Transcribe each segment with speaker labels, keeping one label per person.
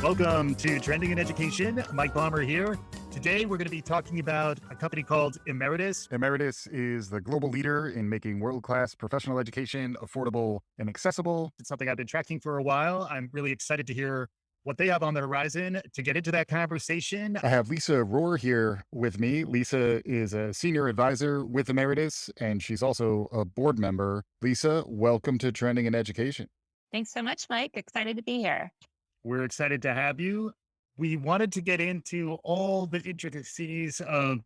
Speaker 1: Welcome to Trending in Education. Mike Bomber here. Today, we're going to be talking about a company called Emeritus.
Speaker 2: Emeritus is the global leader in making world-class professional education affordable and accessible.
Speaker 1: It's something I've been tracking for a while. I'm really excited to hear what they have on the horizon. To get into that conversation,
Speaker 2: I have Lisa Rohrer here with me. Lisa is a senior advisor with Emeritus, and she's also a board member. Lisa, welcome to Trending in Education.
Speaker 3: Thanks so much, Mike. Excited to be here.
Speaker 1: we're excited to have you. We wanted to get into all the intricacies of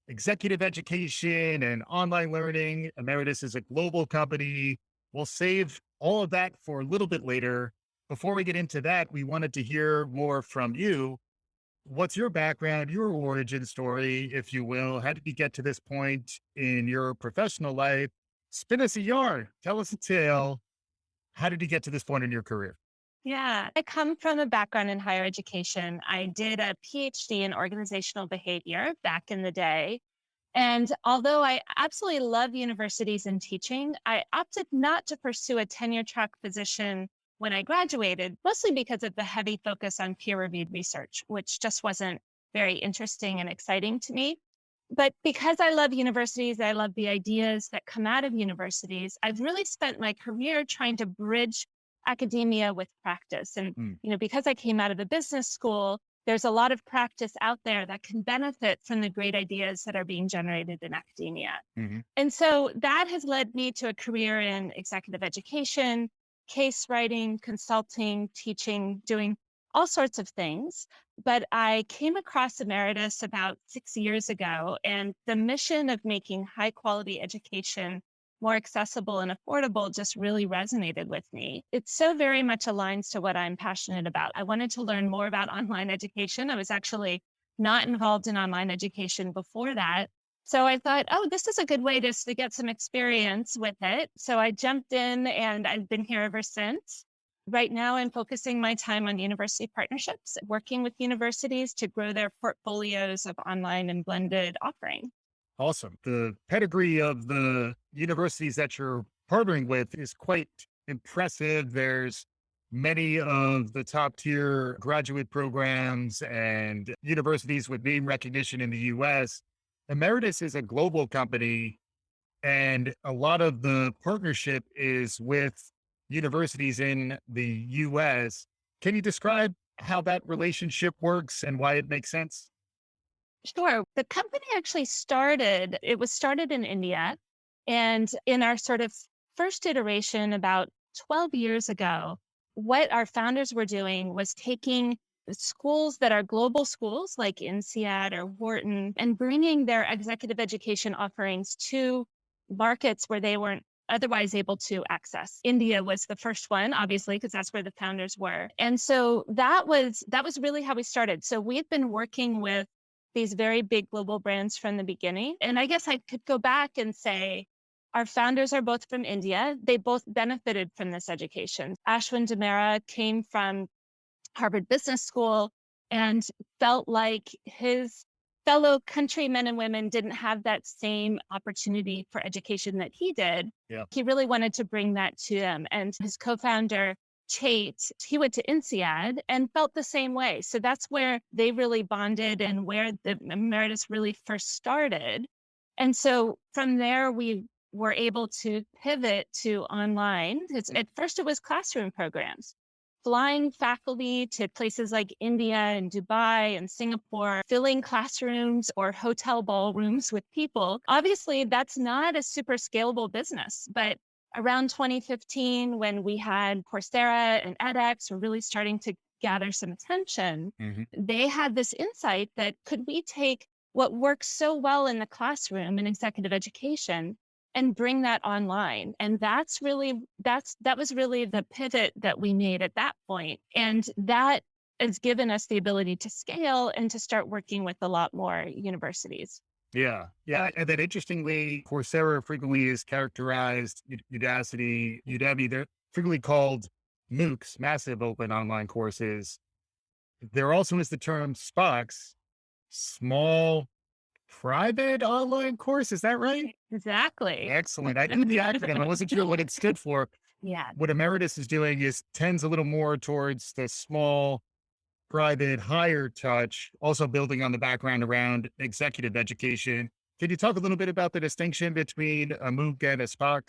Speaker 1: executive education and online learning. Emeritus is a global company. We'll save all of that for a little bit later. Before we get into that, we wanted to hear more from you. What's your background, your origin story, if you will? How did you get to this point in your professional life? Spin us a yarn. Tell us a tale. How did you get to this point in your career?
Speaker 3: Yeah, I come from a background in higher education. I did a PhD in organizational behavior back in the day. And although I absolutely love universities and teaching, I opted not to pursue a tenure track position when I graduated, mostly because of the heavy focus on peer-reviewed research, which just wasn't very interesting and exciting to me. But because I love universities, I love the ideas that come out of universities, I've really spent my career trying to bridge academia with practice. And,
Speaker 1: Mm.
Speaker 3: because I came out of a business school, there's a lot of practice out there that can benefit from the great ideas that are being generated in academia.
Speaker 1: Mhm.
Speaker 3: And so that has led me to a career in executive education, case writing, consulting, teaching, doing all sorts of things. But I came across Emeritus about 6 years ago, and the mission of making high quality education more accessible and affordable just really resonated with me. It so very much aligns to what I'm passionate about. I wanted to learn more about online education. I was actually not involved in online education before that. So I thought, oh, this is a good way to get some experience with it. So I jumped in and I've been here ever since. Right now, I'm focusing my time on university partnerships, working with universities to grow their portfolios of online and blended offering.
Speaker 1: Awesome. The pedigree of the universities that you're partnering with is quite impressive. There's many of the top tier graduate programs and universities with name recognition in the US. Emeritus is a global company, and a lot of the partnership is with universities in the US. Can you describe how that relationship works and why it makes sense?
Speaker 3: Sure. The company actually it was started in India. And in our sort of first iteration about 12 years ago, what our founders were doing was taking schools that are global schools like INSEAD or Wharton and bringing their executive education offerings to markets where they weren't otherwise able to access. India was the first one, obviously, because that's where the founders were. And so that was really how we started. So we've been working with these very big global brands from the beginning. And I guess I could go back and say, our founders are both from India. They both benefited from this education. Ashwin Damera came from Harvard Business School and felt like his fellow countrymen and women didn't have that same opportunity for education that he did.
Speaker 1: Yeah.
Speaker 3: He really wanted to bring that to them. And his co-founder, Chait, he went to INSEAD and felt the same way. So that's where they really bonded and where the Emeritus really first started. And so from there, we were able to pivot to online. At first, it was classroom programs, flying faculty to places like India and Dubai and Singapore, filling classrooms or hotel ballrooms with people. Obviously, that's not a super scalable business, but around 2015, when we had Coursera and edX were really starting to gather some attention, they had this insight that could we take what works so well in the classroom in executive education and bring that online? And that was really the pivot that we made at that point. And that has given us the ability to scale and to start working with a lot more universities.
Speaker 1: Yeah. Yeah. And then interestingly, Coursera frequently is characterized, Udemy, they're frequently called MOOCs, massive open online courses. There also is the term SPOCs, small private online course. Is that right?
Speaker 3: Exactly.
Speaker 1: Excellent. I knew the acronym. I wasn't sure what it stood for.
Speaker 3: Yeah.
Speaker 1: What Emeritus is doing is tends a little more towards the small private, higher touch, also building on the background around executive education. Can you talk a little bit about the distinction between a MOOC and a SPOC?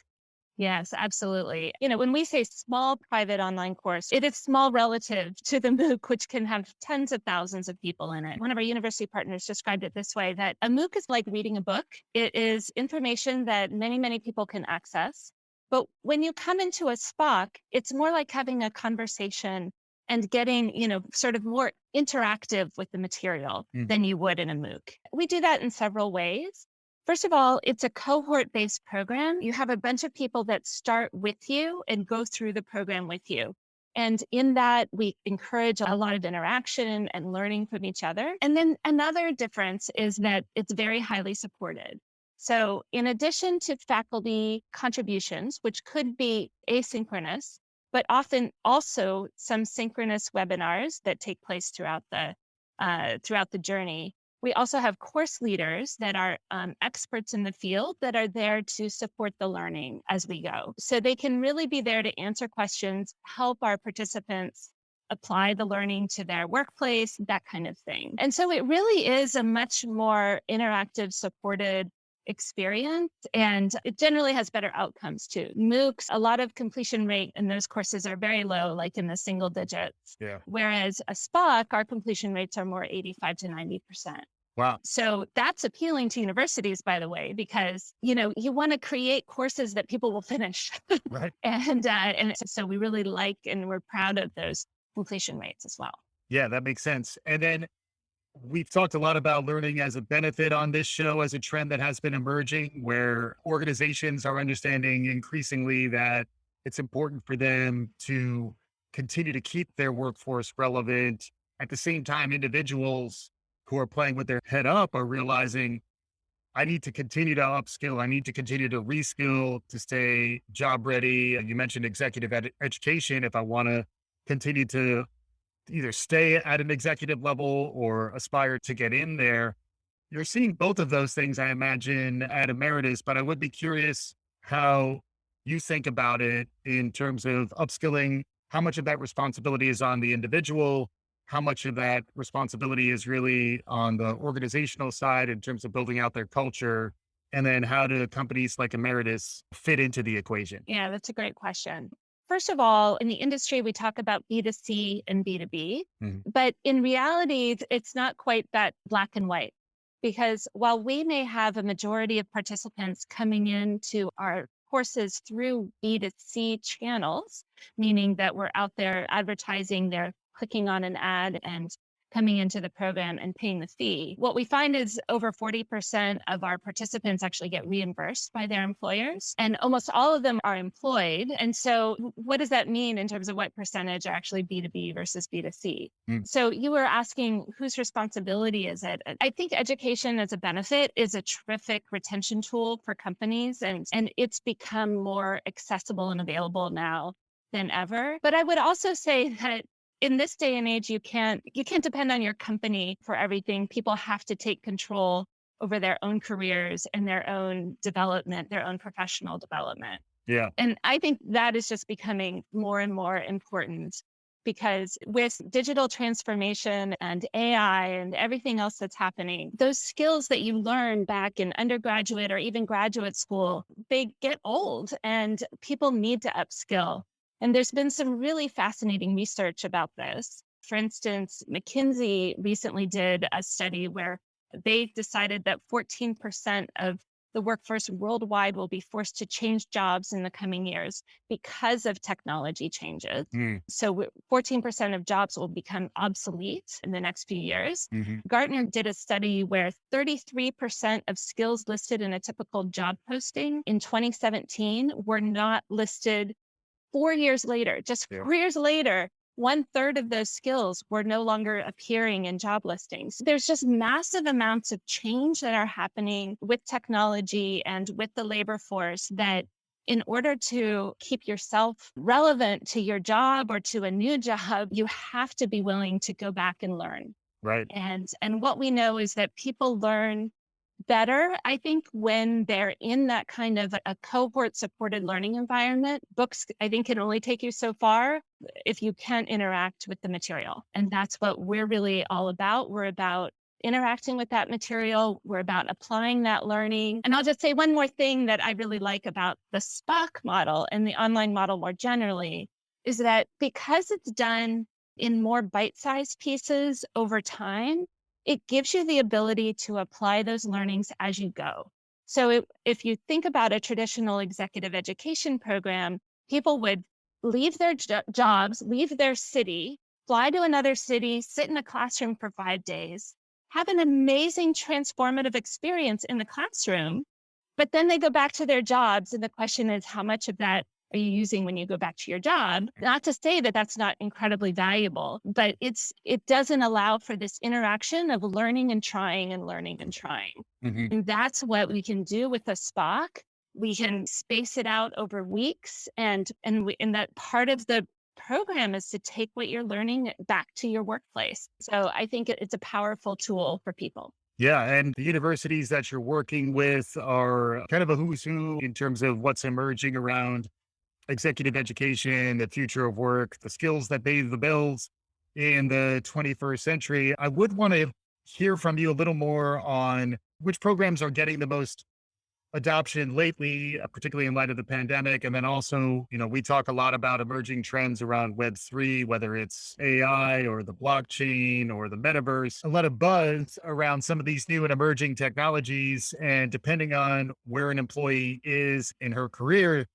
Speaker 3: Yes, absolutely. When we say small private online course, it is small relative to the MOOC, which can have tens of thousands of people in it. One of our university partners described it this way, that a MOOC is like reading a book. It is information that many, many people can access. But when you come into a SPOC, it's more like having a conversation and getting, sort of more interactive with the material
Speaker 1: Mm.
Speaker 3: than you would in a MOOC. We do that in several ways. First of all, it's a cohort based program. You have a bunch of people that start with you and go through the program with you. And in that, we encourage a lot of interaction and learning from each other. And then another difference is that it's very highly supported. So, in addition to faculty contributions, which could be asynchronous, but often also some synchronous webinars that take place throughout the journey, we also have course leaders that are experts in the field that are there to support the learning as we go. So they can really be there to answer questions, help our participants apply the learning to their workplace, that kind of thing. And so it really is a much more interactive, supported experience, and it generally has better outcomes too. MOOCs, a lot of completion rate in those courses are very low, like in the single digits.
Speaker 1: Yeah.
Speaker 3: Whereas a SPOC, our completion rates are more 85 to 90%.
Speaker 1: Wow.
Speaker 3: So that's appealing to universities, by the way, because you want to create courses that people will finish,
Speaker 1: Right.
Speaker 3: and so we really like and we're proud of those completion rates as well.
Speaker 1: Yeah, that makes sense. And then we've talked a lot about learning as a benefit on this show as a trend that has been emerging, where organizations are understanding increasingly that it's important for them to continue to keep their workforce relevant. At the same time, individuals who are playing with their head up are realizing I need to continue to upskill. I need to continue to reskill to stay job ready. You mentioned executive education. If I want to continue to either stay at an executive level or aspire to get in there. You're seeing both of those things, I imagine, at Emeritus, but I would be curious how you think about it in terms of upskilling. How much of that responsibility is on the individual? How much of that responsibility is really on the organizational side in terms of building out their culture? And then how do companies like Emeritus fit into the equation?
Speaker 3: Yeah, that's a great question. First of all, in the industry, we talk about B2C and B2B,
Speaker 1: Mhm.
Speaker 3: but in reality, it's not quite that black and white. Because while we may have a majority of participants coming into our courses through B2C channels, meaning that we're out there advertising, they're clicking on an ad and coming into the program and paying the fee. What we find is over 40% of our participants actually get reimbursed by their employers, and almost all of them are employed. And so what does that mean in terms of what percentage are actually B2B versus B2C?
Speaker 1: Mm.
Speaker 3: So you were asking whose responsibility is it? I think education as a benefit is a terrific retention tool for companies, and it's become more accessible and available now than ever. But I would also say that in this day and age, you can't depend on your company for everything. People have to take control over their own careers and their own development, their own professional development.
Speaker 1: Yeah.
Speaker 3: And I think that is just becoming more and more important, because with digital transformation and AI and everything else that's happening, those skills that you learn back in undergraduate or even graduate school, they get old and people need to upskill. And there's been some really fascinating research about this. For instance, McKinsey recently did a study where they decided that 14% of the workforce worldwide will be forced to change jobs in the coming years because of technology changes.
Speaker 1: Mm.
Speaker 3: So 14% of jobs will become obsolete in the next few years.
Speaker 1: Mhm.
Speaker 3: Gartner did a study where 33% of skills listed in a typical job posting in 2017 were not listed 4 years later. Just
Speaker 1: Yeah.
Speaker 3: 4 years later, 1/3 of those skills were no longer appearing in job listings. There's just massive amounts of change that are happening with technology and with the labor force, that in order to keep yourself relevant to your job or to a new job, you have to be willing to go back and learn.
Speaker 1: Right.
Speaker 3: And what we know is that people learn better, I think, when they're in that kind of a cohort supported learning environment. Books, I think, can only take you so far if you can't interact with the material. And that's what we're really all about. We're about interacting with that material. We're about applying that learning. And I'll just say one more thing that I really like about the SPOC model and the online model more generally is that because it's done in more bite-sized pieces over time, it gives you the ability to apply those learnings as you go. So if you think about a traditional executive education program, people would leave their jobs, leave their city, fly to another city, sit in a classroom for 5 days, have an amazing transformative experience in the classroom, but then they go back to their jobs. And the question is, how much of that are you using when you go back to your job? Not to say that that's not incredibly valuable, but it doesn't allow for this interaction of learning and trying and learning and trying.
Speaker 2: Mhm.
Speaker 3: And that's what we can do with a SPOC. We can space it out over weeks, and that part of the program is to take what you're learning back to your workplace. So I think it's a powerful tool for people.
Speaker 1: Yeah, and the universities that you're working with are kind of a who's who in terms of what's emerging around executive education, the future of work, the skills that pay the bills in the 21st century. I would want to hear from you a little more on which programs are getting the most adoption lately, particularly in light of the pandemic. And then also, we talk a lot about emerging trends around Web3, whether it's AI or the blockchain or the metaverse, a lot of buzz around some of these new and emerging technologies. And depending on where an employee is in her career,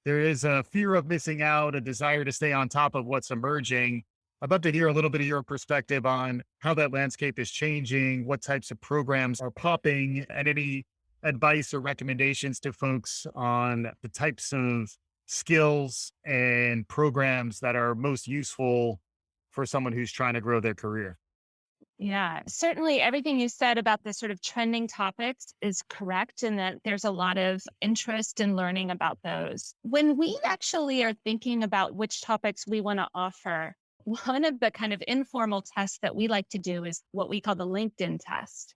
Speaker 1: there is a fear of missing out, a desire to stay on top of what's emerging. I'd love to hear a little bit of your perspective on how that landscape is changing, what types of programs are popping, and any advice or recommendations to folks on the types of skills and programs that are most useful for someone who's trying to grow their career.
Speaker 3: Yeah, certainly everything you said about the sort of trending topics is correct, in that there's a lot of interest in learning about those. When we actually are thinking about which topics we want to offer, one of the kind of informal tests that we like to do is what we call the LinkedIn test.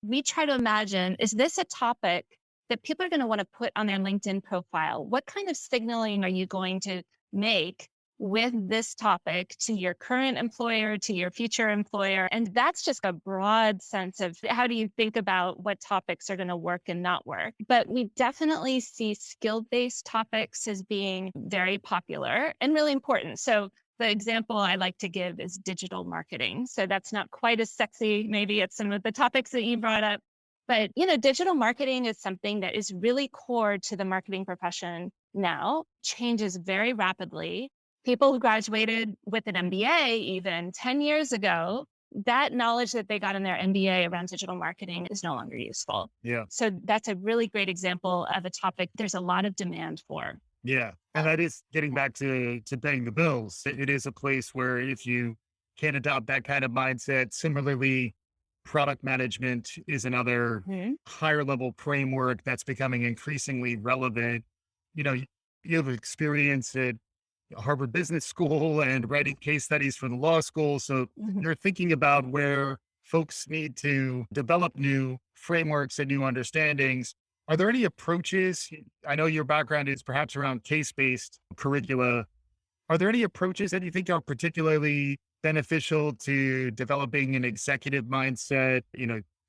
Speaker 3: We try to imagine, is this a topic that people are going to want to put on their LinkedIn profile? What kind of signaling are you going to make with this topic to your current employer, to your future employer? And that's just a broad sense of how do you think about what topics are going to work and not work. But we definitely see skill-based topics as being very popular and really important. So the example I like to give is digital marketing. So that's not quite as sexy, maybe, as some of the topics that you brought up. But, digital marketing is something that is really core to the marketing profession now, changes very rapidly. People who graduated with an MBA even 10 years ago, that knowledge that they got in their MBA around digital marketing is no longer useful.
Speaker 1: Yeah.
Speaker 3: So that's a really great example of a topic there's a lot of demand for.
Speaker 1: Yeah. And that is getting back to paying the bills. It is a place where if you can adopt that kind of mindset, similarly, product management is another
Speaker 3: Mhm.
Speaker 1: higher level framework that's becoming increasingly relevant. You know, you have experience at Harvard Business School and writing case studies for the law school. So
Speaker 3: Mhm.
Speaker 1: you're thinking about where folks need to develop new frameworks and new understandings. Are there any approaches? I know your background is perhaps around case based curricula. Are there any approaches that you think are particularly beneficial to developing an executive mindset?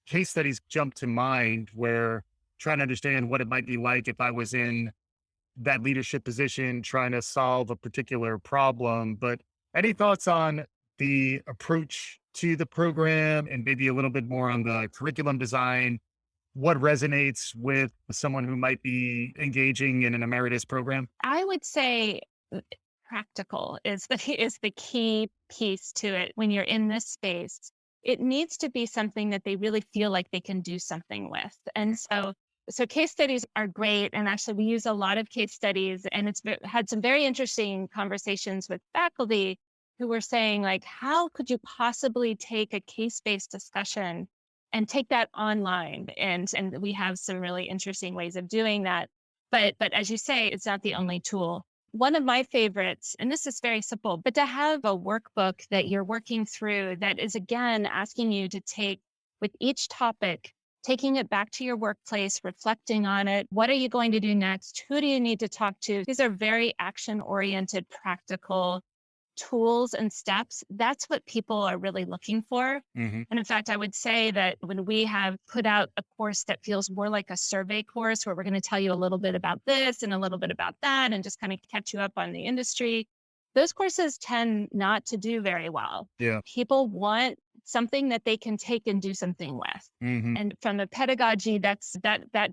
Speaker 1: Case studies jump to mind where trying to understand what it might be like if I was in that leadership position trying to solve a particular problem. But any thoughts on the approach to the program and maybe a little bit more on the curriculum design? What resonates with someone who might be engaging in an emeritus program?
Speaker 3: I would say practical is the is the key piece to it when you're in this space. It needs to be something that they really feel like they can do something with. And so case studies are great. And actually we use a lot of case studies, and had some very interesting conversations with faculty who were saying, like, how could you possibly take a case-based discussion and take that online? And we have some really interesting ways of doing that. But as you say, it's not the only tool. One of my favorites, and this is very simple, but to have a workbook that you're working through that is, again, asking you to take with each topic taking it back to your workplace, reflecting on it. What are you going to do next? Who do you need to talk to? These are very action oriented, practical tools and steps. That's what people are really looking for.
Speaker 2: Hmm.
Speaker 3: And in fact, I would say that when we have put out a course that feels more like a survey course, where we're going to tell you a little bit about this and a little bit about that, and just kind of catch you up on the industry, those courses tend not to do very well.
Speaker 2: Yeah.
Speaker 3: People want something that they can take and do something with.
Speaker 2: Hmm.
Speaker 3: And from a pedagogy, that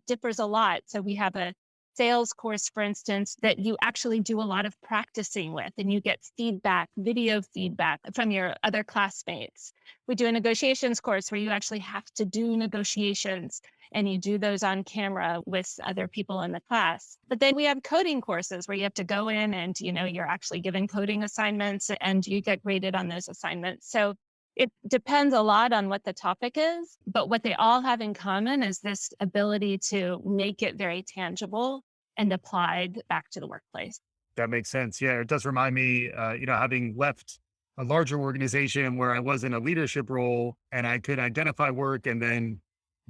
Speaker 3: differs a lot. So we have a sales course, for instance, that you actually do a lot of practicing with, and you get feedback, video feedback from your other classmates. We do a negotiations course where you actually have to do negotiations, and you do those on camera with other people in the class. But then we have coding courses where you have to go in and, you're actually given coding assignments and you get graded on those assignments. So it depends a lot on what the topic is, but what they all have in common is this ability to make it very tangible and applied back to the workplace.
Speaker 1: That makes sense. Yeah, it does remind me, having left a larger organization where I was in a leadership role and I could identify work and then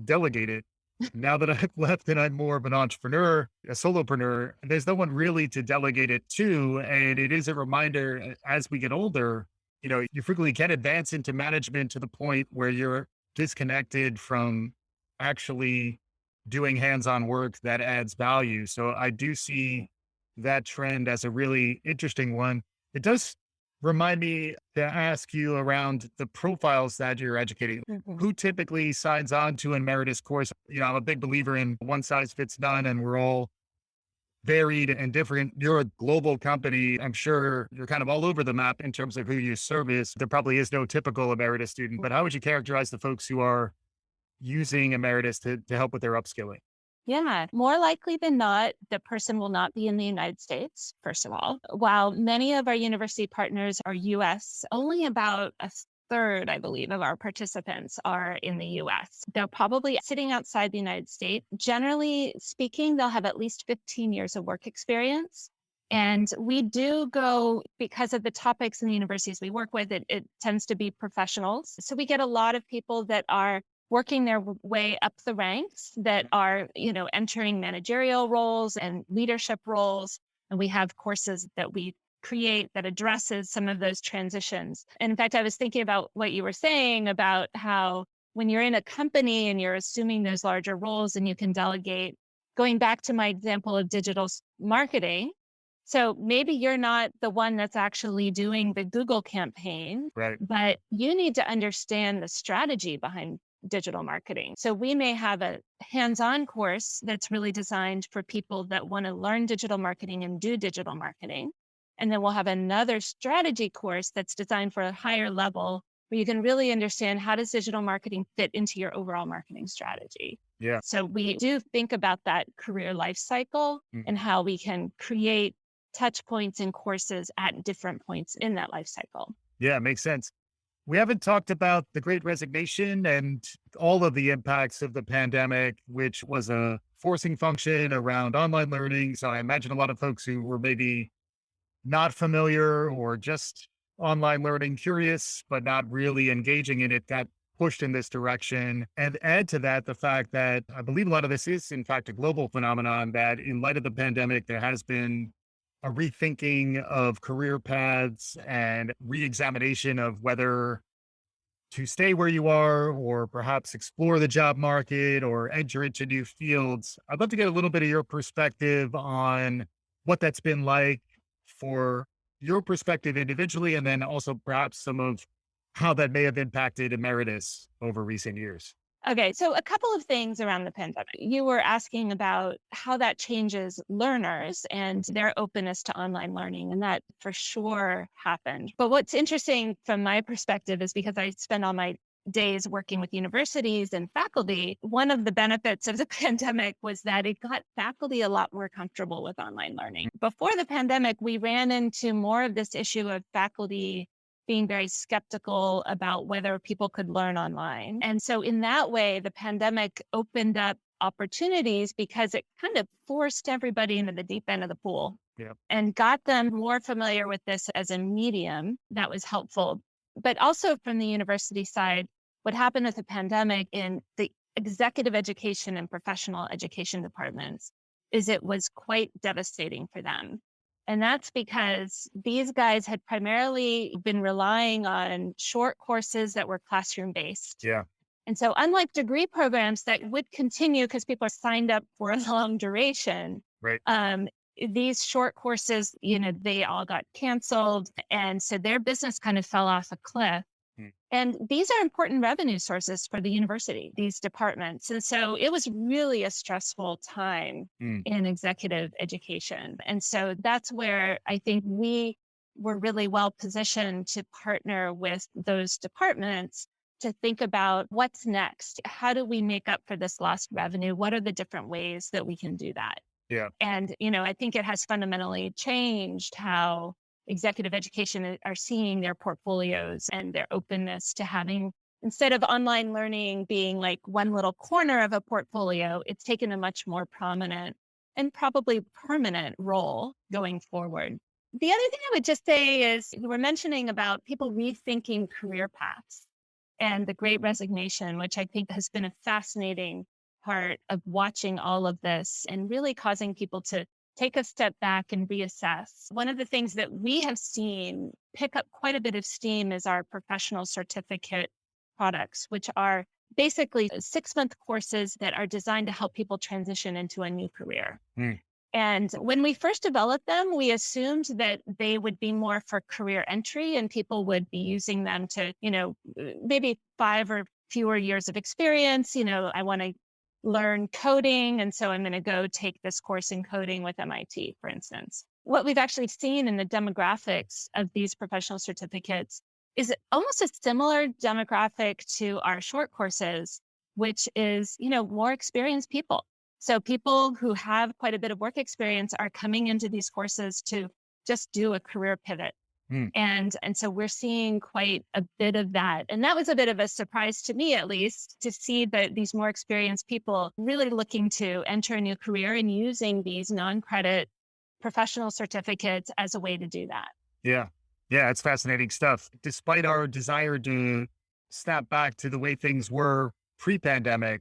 Speaker 1: delegate it. Now that I've left and I'm more of an entrepreneur, a solopreneur, there's no one really to delegate it to. And it is a reminder as we get older, you frequently can advance into management to the point where you're disconnected from actually doing hands-on work that adds value. So I do see that trend as a really interesting one. It does remind me to ask you around the profiles that you're educating.
Speaker 3: Mhm.
Speaker 1: Who typically signs on to an emeritus course? I'm a big believer in one size fits none, and we're all varied and different. You're a global company. I'm sure you're kind of all over the map in terms of who you service. There probably is no typical emeritus student, but how would you characterize the folks who are using emeritus to help with their upskilling?
Speaker 3: Yeah, more likely than not, the person will not be in the United States, first of all. While many of our university partners are US, only about a third, I believe, of our participants are in the US. They're probably sitting outside the United States. Generally speaking, they'll have at least 15 years of work experience. And we do go, because of the topics in the universities we work with, it tends to be professionals. So we get a lot of people that are working their way up the ranks, that are, entering managerial roles and leadership roles. And we have courses that we create that addresses some of those transitions. And in fact, I was thinking about what you were saying about how when you're in a company and you're assuming those larger roles and you can delegate, going back to my example of digital marketing. So maybe you're not the one that's actually doing the Google campaign,
Speaker 1: Right.
Speaker 3: but you need to understand the strategy behind digital marketing. So we may have a hands-on course that's really designed for people that want to learn digital marketing and do digital marketing. And then we'll have another strategy course that's designed for a higher level where you can really understand, how does digital marketing fit into your overall marketing strategy?
Speaker 1: Yeah.
Speaker 3: So we do think about that career life cycle
Speaker 1: Mhm.
Speaker 3: and how we can create touch points and courses at different points in that life cycle.
Speaker 1: Yeah, makes sense. We haven't talked about the great resignation and all of the impacts of the pandemic, which was a forcing function around online learning. So I imagine a lot of folks who were maybe not familiar or just online learning curious, but not really engaging in it, got pushed in this direction. And add to that the fact that I believe a lot of this is, in fact, a global phenomenon, that in light of the pandemic, there has been a rethinking of career paths and re-examination of whether to stay where you are or perhaps explore the job market or enter into new fields. I'd love to get a little bit of your perspective on what that's been like for your perspective individually, and then also perhaps some of how that may have impacted emeritus over recent years.
Speaker 3: Okay, so a couple of things around the pandemic. You were asking about how that changes learners and their openness to online learning, and that for sure happened. But what's interesting from my perspective is, because I spend all my days working with universities and faculty, one of the benefits of the pandemic was that it got faculty a lot more comfortable with online learning. Before the pandemic, we ran into more of this issue of faculty being very skeptical about whether people could learn online. And so in that way, the pandemic opened up opportunities because it kind of forced everybody into the deep end of the pool
Speaker 1: Yeah.
Speaker 3: and got them more familiar with this as a medium. That was helpful. But also from the university side, what happened with the pandemic, in the executive education and professional education departments is it was quite devastating for them. And that's because these guys had primarily been relying on short courses that were classroom based.
Speaker 1: Yeah.
Speaker 3: And so, unlike degree programs that would continue because people are signed up for a long duration,
Speaker 1: Right.
Speaker 3: these short courses, they all got canceled. And so their business kind of fell off a cliff.
Speaker 1: Mm.
Speaker 3: And these are important revenue sources for the university, these departments. And so it was really a stressful time
Speaker 1: Mm.
Speaker 3: in executive education. And so that's where I think we were really well positioned to partner with those departments to think about what's next. How do we make up for this lost revenue? What are the different ways that we can do that?
Speaker 1: Yeah.
Speaker 3: And, I think it has fundamentally changed how executive education are seeing their portfolios and their openness to having, instead of online learning being like one little corner of a portfolio, it's taken a much more prominent and probably permanent role going forward. The other thing I would just say is you were mentioning about people rethinking career paths and the great resignation, which I think has been a fascinating part of watching all of this and really causing people to take a step back and reassess. One of the things that we have seen pick up quite a bit of steam is our professional certificate products, which are basically 6-month courses that are designed to help people transition into a new career.
Speaker 1: Mm.
Speaker 3: And when we first developed them, we assumed that they would be more for career entry and people would be using them to, maybe 5 or fewer years of experience. I want to learn coding. And so I'm going to go take this course in coding with MIT, for instance. What we've actually seen in the demographics of these professional certificates is almost a similar demographic to our short courses, which is, more experienced people. So people who have quite a bit of work experience are coming into these courses to just do a career pivot.
Speaker 1: Mm.
Speaker 3: And so we're seeing quite a bit of that. And that was a bit of a surprise to me, at least, to see that these more experienced people really looking to enter a new career and using these non-credit professional certificates as a way to do that.
Speaker 1: Yeah. Yeah. It's fascinating stuff. Despite our desire to snap back to the way things were pre-pandemic,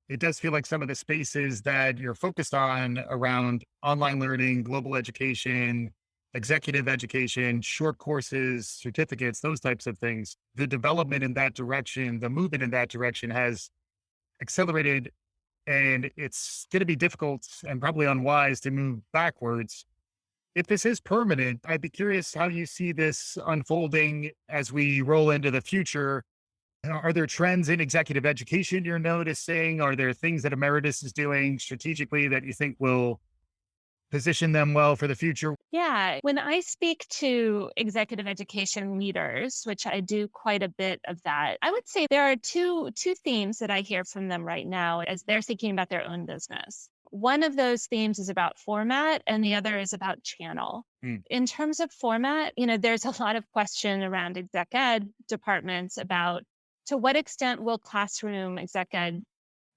Speaker 1: it does feel like some of the spaces that you're focused on around online learning, global education, executive education, short courses, certificates, those types of things, the development in that direction, the movement in that direction has accelerated. And it's going to be difficult and probably unwise to move backwards. If this is permanent, I'd be curious how you see this unfolding as we roll into the future. Are there trends in executive education you're noticing? Are there things that Emeritus is doing strategically that you think will position them well for the future?
Speaker 3: Yeah. When I speak to executive education leaders, which I do quite a bit of that, I would say there are two themes that I hear from them right now as they're thinking about their own business. One of those themes is about format and the other is about channel.
Speaker 1: Mm.
Speaker 3: In terms of format, there's a lot of question around exec ed departments about to what extent will classroom exec ed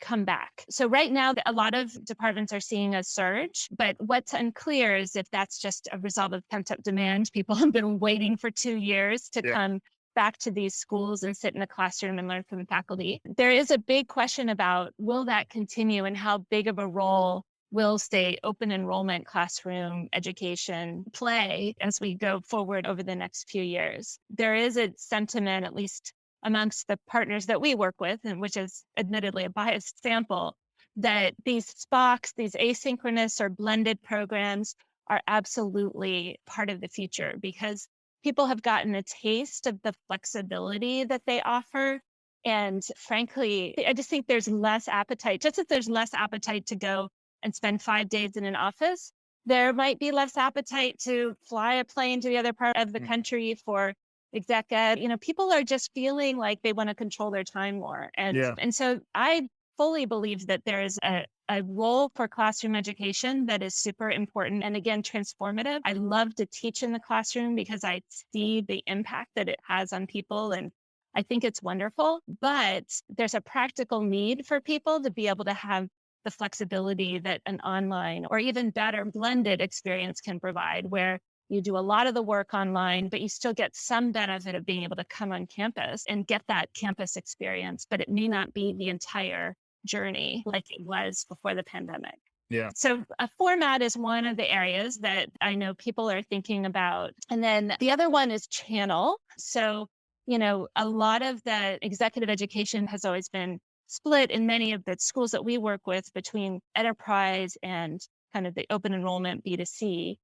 Speaker 3: come back. So right now, a lot of departments are seeing a surge, but what's unclear is if that's just a result of pent up demand. People have been waiting for 2 years to come back to these schools and sit in a classroom and learn from the faculty. There is a big question about will that continue and how big of a role will, say, open enrollment classroom education play as we go forward over the next few years. There is a sentiment, at least amongst the partners that we work with, and which is admittedly a biased sample, that these SPOCs, these asynchronous or blended programs are absolutely part of the future because people have gotten a taste of the flexibility that they offer. And frankly, I just think there's less appetite, just as there's less appetite to go and spend 5 days in an office, there might be less appetite to fly a plane to the other part of the country for exec ed. People are just feeling like they want to control their time more. And so I fully believe that there is a role for classroom education that is super important and again, transformative. I love to teach in the classroom because I see the impact that it has on people and I think it's wonderful, but there's a practical need for people to be able to have the flexibility that an online or even better blended experience can provide where you do a lot of the work online, but you still get some benefit of being able to come on campus and get that campus experience, but it may not be the entire journey like it was before the pandemic.
Speaker 1: Yeah.
Speaker 3: So a format is one of the areas that I know people are thinking about. And then the other one is channel. So, a lot of the executive education has always been split in many of the schools that we work with between enterprise and kind of the open enrollment B2C.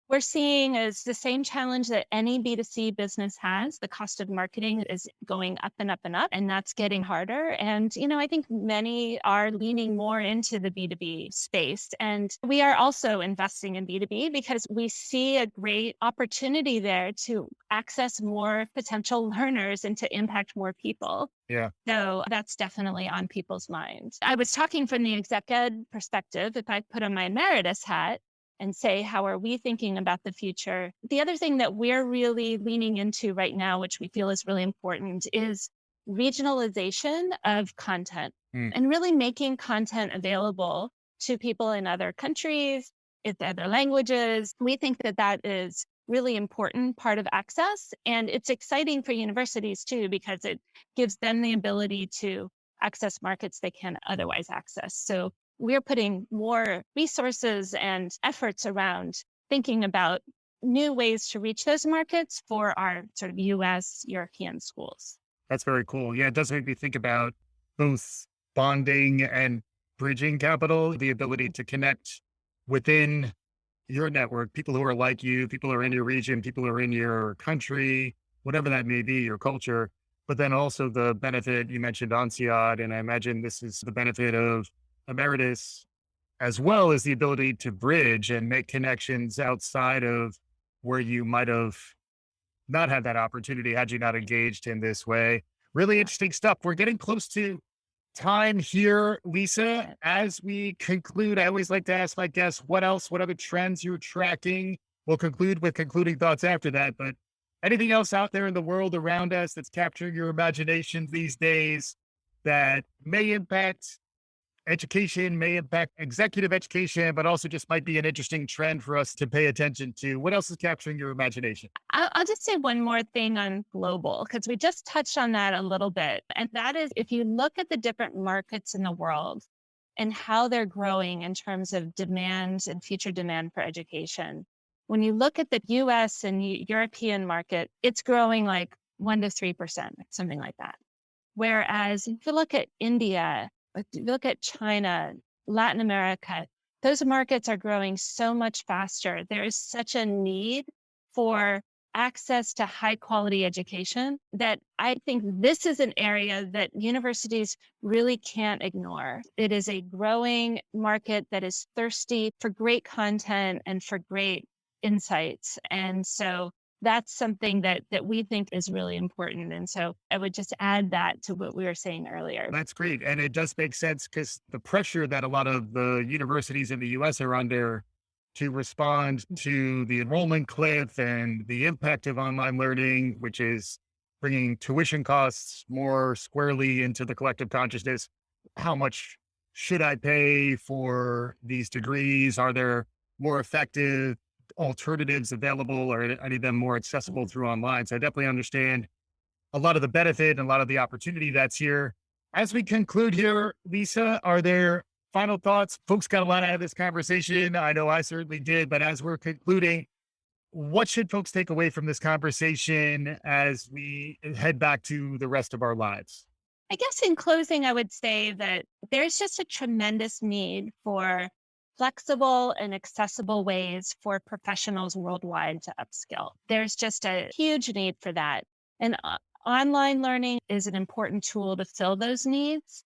Speaker 3: We're seeing is the same challenge that any B2C business has. The cost of marketing is going up and up and up, and that's getting harder. And, I think many are leaning more into the B2B space. And we are also investing in B2B because we see a great opportunity there to access more potential learners and to impact more people.
Speaker 1: Yeah.
Speaker 3: So that's definitely on people's minds. I was talking from the exec ed perspective. If I put on my emeritus hat, and say, how are we thinking about the future? The other thing that we're really leaning into right now, which we feel is really important, is regionalization of content and really making content available to people in other countries, in other languages. We think that that is really important part of access. And it's exciting for universities too, because it gives them the ability to access markets they can't otherwise access. So we're putting more resources and efforts around thinking about new ways to reach those markets for our sort of US, European schools.
Speaker 1: That's very cool. Yeah, it does make me think about both bonding and bridging capital, the ability to connect within your network, people who are like you, people who are in your region, people who are in your country, whatever that may be, your culture. But then also the benefit you mentioned ONSIAD, and I imagine this is the benefit of Emeritus, as well as the ability to bridge and make connections outside of where you might have not had that opportunity had you not engaged in this way. Really interesting stuff. We're getting close to time here, Lisa. As we conclude, I always like to ask my guests, what else, what other trends you're tracking? We'll conclude with concluding thoughts after that. But anything else out there in the world around us that's capturing your imagination these days that may impact education, may impact executive education, but also just might be an interesting trend for us to pay attention to? What else is capturing your imagination?
Speaker 3: I'll just say one more thing on global, because we just touched on that a little bit. And that is, if you look at the different markets in the world and how they're growing in terms of demand and future demand for education, when you look at the US and European market, it's growing like 1% to 3%, something like that. Whereas if you look at India, if you look at China, Latin America, those markets are growing so much faster. There is such a need for access to high quality education that I think this is an area that universities really can't ignore. It is a growing market that is thirsty for great content and for great insights. And so that's something that we think is really important. And so I would just add that to what we were saying earlier.
Speaker 1: That's great. And it does make sense because the pressure that a lot of the universities in the US are under to respond to the enrollment cliff and the impact of online learning, which is bringing tuition costs more squarely into the collective consciousness. How much should I pay for these degrees? Are there more effective alternatives available, or are any of them more accessible through online? So I definitely understand a lot of the benefit and a lot of the opportunity that's here. As we conclude here, Lisa, are there final thoughts? Folks got a lot out of this conversation. I know I certainly did, but as we're concluding, what should folks take away from this conversation as we head back to the rest of our lives?
Speaker 3: I guess in closing, I would say that there's just a tremendous need for flexible and accessible ways for professionals worldwide to upskill. There's just a huge need for that. And online learning is an important tool to fill those needs.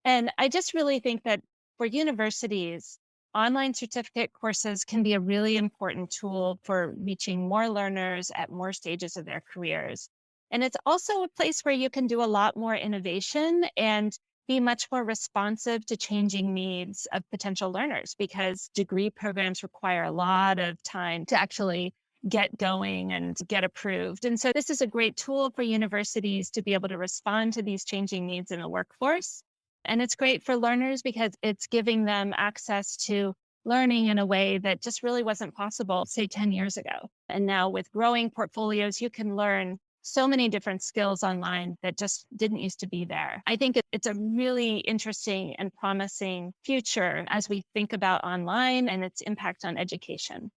Speaker 3: And I just really think that for universities, online certificate courses can be a really important tool for reaching more learners at more stages of their careers. And it's also a place where you can do a lot more innovation and be much more responsive to changing needs of potential learners, because degree programs require a lot of time to actually get going and get approved. And so this is a great tool for universities to be able to respond to these changing needs in the workforce. And it's great for learners because it's giving them access to learning in a way that just really wasn't possible, say 10 years ago. And now with growing portfolios, you can learn so many different skills online that just didn't used to be there. I think it's a really interesting and promising future as we think about online and its impact on education.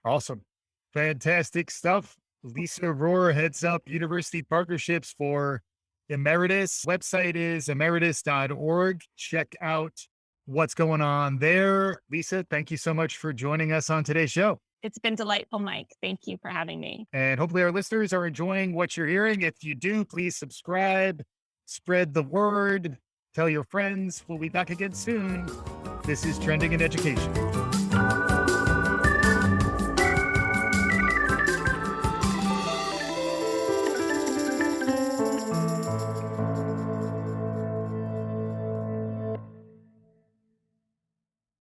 Speaker 1: Awesome. Fantastic stuff. Lisa Rohrer heads up university partnerships for Emeritus. Website is emeritus.org. Check out what's going on there. Lisa, thank you so much for joining us on today's show.
Speaker 3: It's been delightful, Mike. Thank you for having me.
Speaker 1: And hopefully our listeners are enjoying what you're hearing. If you do, please subscribe, spread the word, tell your friends. We'll be back again soon. This is Trending in Education.